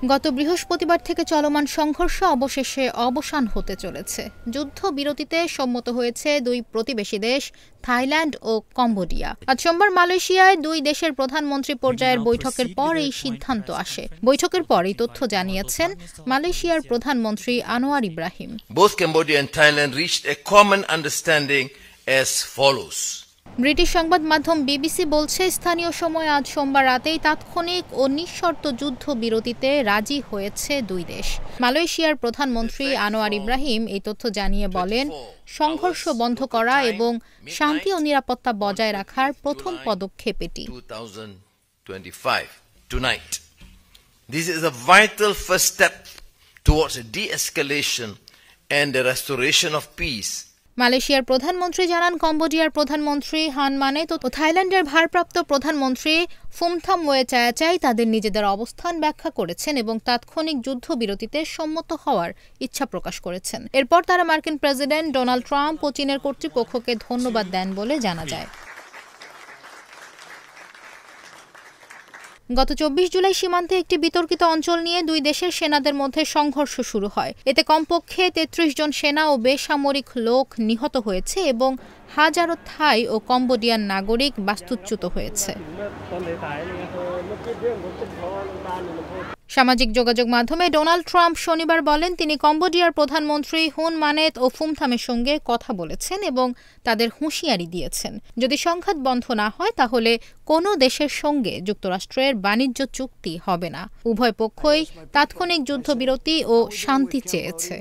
গত বৃহস্পতিবার থেকে চলমান সংঘর্ষ অবশেষে অবসান হতে চলেছে। যুদ্ধবিরতিতে সম্মত হয়েছে দুই প্রতিবেশী দেশ থাইল্যান্ড ও কম্বোডিয়া। আজ সোমবার মালয়েশিয়ায় দুই দেশের প্রধানমন্ত্রী পর্যায়ের বৈঠকের পর এই সিদ্ধান্ত আসে। বৈঠকের পর এই তথ্য জানিয়েছেন মালয়েশিয়ার প্রধানমন্ত্রী Anwar Ibrahim. Both Cambodia and Thailand reached a common understanding as follows. British সংবাদ মাধ্যম বিবিসি বলছে, স্থানীয় সময় আজ সোমবার রাতেই তাৎক্ষণিক ও নিঃশর্ত যুদ্ধবিরতিতে রাজি হয়েছে দুই দেশ। মালয়েশিয়ার প্রধানমন্ত্রী আনোয়ার ইব্রাহিম এই তথ্য জানিয়ে বলেন, সংঘর্ষ বন্ধ করা এবং শান্তি ও নিরাপত্তা বজায় রাখার প্রথম পদক্ষেপ এটি। This is a vital first step towards a de-escalation and the restoration of peace. মালয়েশিয়ার প্রধানমন্ত্রী জানান, কম্বোডিয়ার প্রধানমন্ত্রী হান মানেত ও থাইল্যান্ডের ভারপ্রাপ্ত প্রধানমন্ত্রী ফুমথামওয়ে চায়াচাই তাদের নিজেদের অবস্থান ব্যাখ্যা করেছেন এবং তাৎক্ষণিক যুদ্ধবিরতিতে সম্মত হওয়ার ইচ্ছা প্রকাশ করেছেন। এরপর তারা মার্কিন প্রেসিডেন্ট ডোনাল্ড ট্রাম্প ও চীনের কর্তৃপক্ষকে ধন্যবাদ দেন বলে জানা যায়। গত 24 জুলাই সীমান্তে একটি বিতর্কিত অঞ্চল নিয়ে দুই দেশের সেনাদের মধ্যে সংঘর্ষ শুরু হয়। এতে কমপক্ষে 33 জন সেনা ও বেসামরিক লোক নিহত হয়েছে এবং হাজারো থাই ও কম্বোডিয়ান নাগরিক বাস্তুচ্যুত হয়েছে। সামাজিক যোগাযোগ মাধ্যমে ডোনাল্ড ট্রাম্প শনিবার বলেন, তিনি কম্বোডিয়ার প্রধানমন্ত্রী হুন মানেত ও ফুমথামের সঙ্গে কথা বলেছেন এবং তাদের হুঁশিয়ারি দিয়েছেন, যদি সংঘাত বন্ধ না হয় তাহলে কোনো দেশের সঙ্গে যুক্তরাষ্ট্রের বাণিজ্য চুক্তি হবে না। উভয় পক্ষই তাৎক্ষণিক যুদ্ধবিরতি ও শান্তি চেয়েছে।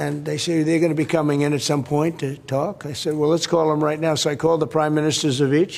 And they say they're going to be coming in at some point to talk. I said, well, let's call them right now. So I called the prime ministers of each.